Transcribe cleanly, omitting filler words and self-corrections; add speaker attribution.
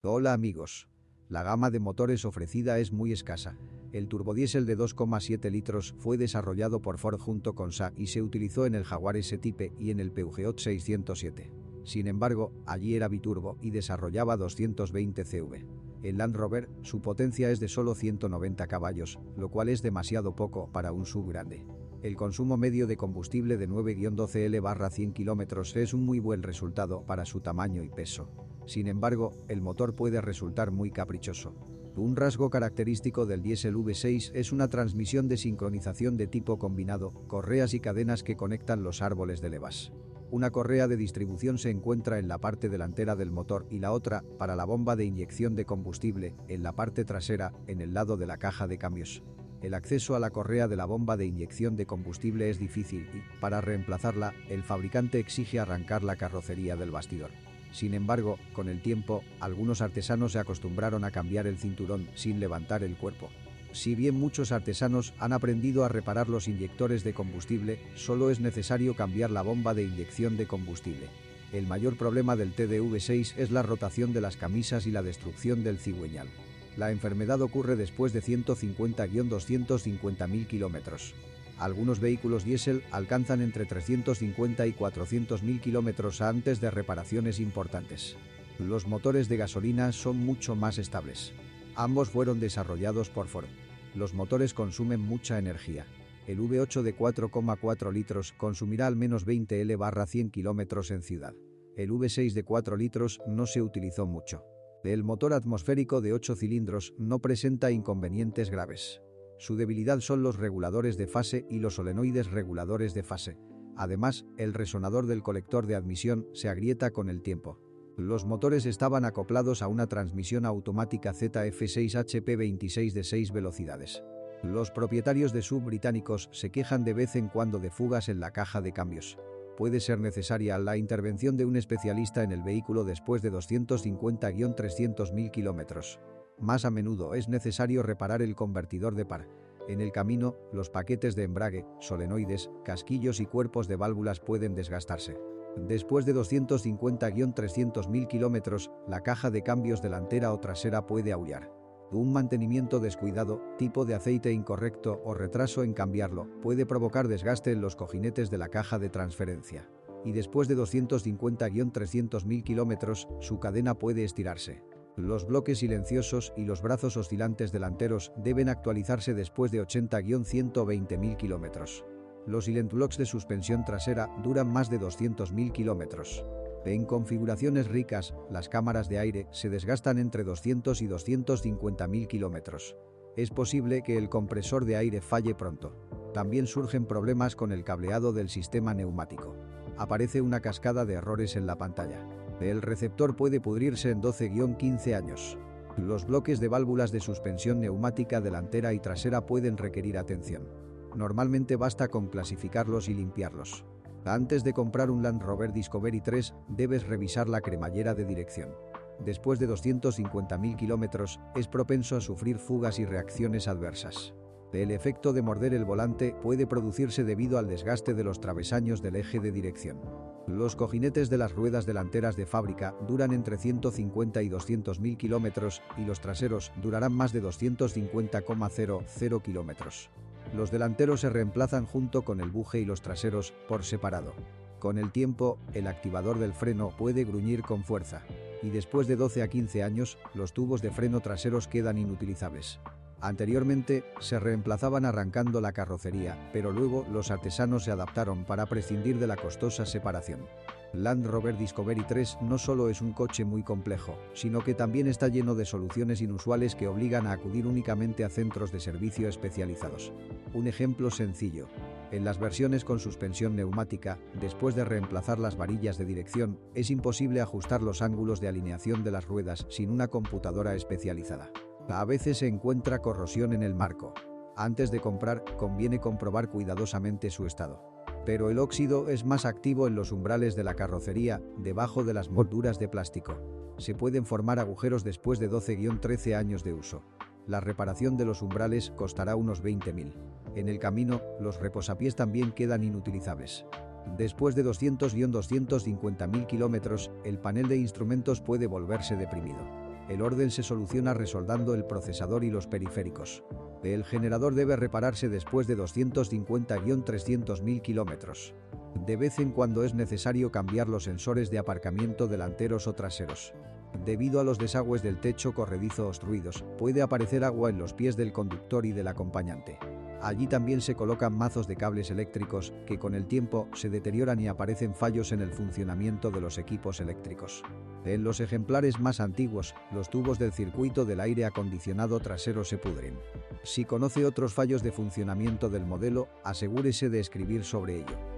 Speaker 1: Hola amigos. La gama de motores ofrecida es muy escasa. El turbodiesel de 2,7 litros fue desarrollado por Ford junto con SA y se utilizó en el Jaguar S-Type y en el Peugeot 607. Sin embargo, allí era biturbo y desarrollaba 220 CV. En Land Rover, su potencia es de solo 190 caballos, lo cual es demasiado poco para un SUV grande. El consumo medio de combustible de 9-12 L/100 km es un muy buen resultado para su tamaño y peso. Sin embargo, el motor puede resultar muy caprichoso. Un rasgo característico del diésel V6 es una transmisión de sincronización de tipo combinado, correas y cadenas que conectan los árboles de levas. Una correa de distribución se encuentra en la parte delantera del motor y la otra, para la bomba de inyección de combustible, en la parte trasera, en el lado de la caja de cambios. El acceso a la correa de la bomba de inyección de combustible es difícil y, para reemplazarla, el fabricante exige arrancar la carrocería del bastidor. Sin embargo, con el tiempo, algunos artesanos se acostumbraron a cambiar el cinturón sin levantar el cuerpo. Si bien muchos artesanos han aprendido a reparar los inyectores de combustible, solo es necesario cambiar la bomba de inyección de combustible. El mayor problema del TDV6 es la rotación de las camisas y la destrucción del cigüeñal. La enfermedad ocurre después de 150-250.000 kilómetros. Algunos vehículos diésel alcanzan entre 350 y 400.000 kilómetros antes de reparaciones importantes. Los motores de gasolina son mucho más estables. Ambos fueron desarrollados por Ford. Los motores consumen mucha energía. El V8 de 4,4 litros consumirá al menos 20 L/100 km en ciudad. El V6 de 4 litros no se utilizó mucho. El motor atmosférico de 8 cilindros no presenta inconvenientes graves. Su debilidad son los reguladores de fase y los solenoides reguladores de fase. Además, el resonador del colector de admisión se agrieta con el tiempo. Los motores estaban acoplados a una transmisión automática ZF6 HP26 de 6 velocidades. Los propietarios de SUV británicos se quejan de vez en cuando de fugas en la caja de cambios. Puede ser necesaria la intervención de un especialista en el vehículo después de 250-300.000 kilómetros. Más a menudo es necesario reparar el convertidor de par. En el camino, los paquetes de embrague, solenoides, casquillos y cuerpos de válvulas pueden desgastarse. Después de 250-300.000 kilómetros, la caja de cambios delantera o trasera puede aullar. Un mantenimiento descuidado, tipo de aceite incorrecto o retraso en cambiarlo, puede provocar desgaste en los cojinetes de la caja de transferencia. Y después de 250-300.000 kilómetros, su cadena puede estirarse. Los bloques silenciosos y los brazos oscilantes delanteros deben actualizarse después de 80-120.000 kilómetros. Los silent blocks de suspensión trasera duran más de 200.000 kilómetros. En configuraciones ricas, las cámaras de aire se desgastan entre 200 y 250.000 kilómetros. Es posible que el compresor de aire falle pronto. También surgen problemas con el cableado del sistema neumático. Aparece una cascada de errores en la pantalla. El receptor puede pudrirse en 12-15 años. Los bloques de válvulas de suspensión neumática delantera y trasera pueden requerir atención. Normalmente basta con clasificarlos y limpiarlos. Antes de comprar un Land Rover Discovery 3, debes revisar la cremallera de dirección. Después de 250.000 kilómetros, es propenso a sufrir fugas y reacciones adversas. El efecto de morder el volante puede producirse debido al desgaste de los travesaños del eje de dirección. Los cojinetes de las ruedas delanteras de fábrica duran entre 150 y 200.000 kilómetros y los traseros durarán más de 250,00 kilómetros. Los delanteros se reemplazan junto con el buje y los traseros por separado. Con el tiempo, el activador del freno puede gruñir con fuerza. Y después de 12 a 15 años, los tubos de freno traseros quedan inutilizables. Anteriormente, se reemplazaban arrancando la carrocería, pero luego los artesanos se adaptaron para prescindir de la costosa separación. Land Rover Discovery 3 no solo es un coche muy complejo, sino que también está lleno de soluciones inusuales que obligan a acudir únicamente a centros de servicio especializados. Un ejemplo sencillo. En las versiones con suspensión neumática, después de reemplazar las varillas de dirección, es imposible ajustar los ángulos de alineación de las ruedas sin una computadora especializada. A veces se encuentra corrosión en el marco. Antes de comprar, conviene comprobar cuidadosamente su estado. Pero el óxido es más activo en los umbrales de la carrocería, debajo de las molduras de plástico. Se pueden formar agujeros después de 12-13 años de uso. La reparación de los umbrales costará unos 20.000. En el camino, los reposapiés también quedan inutilizables. Después de 200-250.000 kilómetros, el panel de instrumentos puede volverse deprimido. El orden se soluciona resoldando el procesador y los periféricos. El generador debe repararse después de 250-300.000 kilómetros. De vez en cuando es necesario cambiar los sensores de aparcamiento delanteros o traseros. Debido a los desagües del techo corredizo obstruidos, puede aparecer agua en los pies del conductor y del acompañante. Allí también se colocan mazos de cables eléctricos que con el tiempo se deterioran y aparecen fallos en el funcionamiento de los equipos eléctricos. En los ejemplares más antiguos, los tubos del circuito del aire acondicionado trasero se pudren. Si conoce otros fallos de funcionamiento del modelo, asegúrese de escribir sobre ello.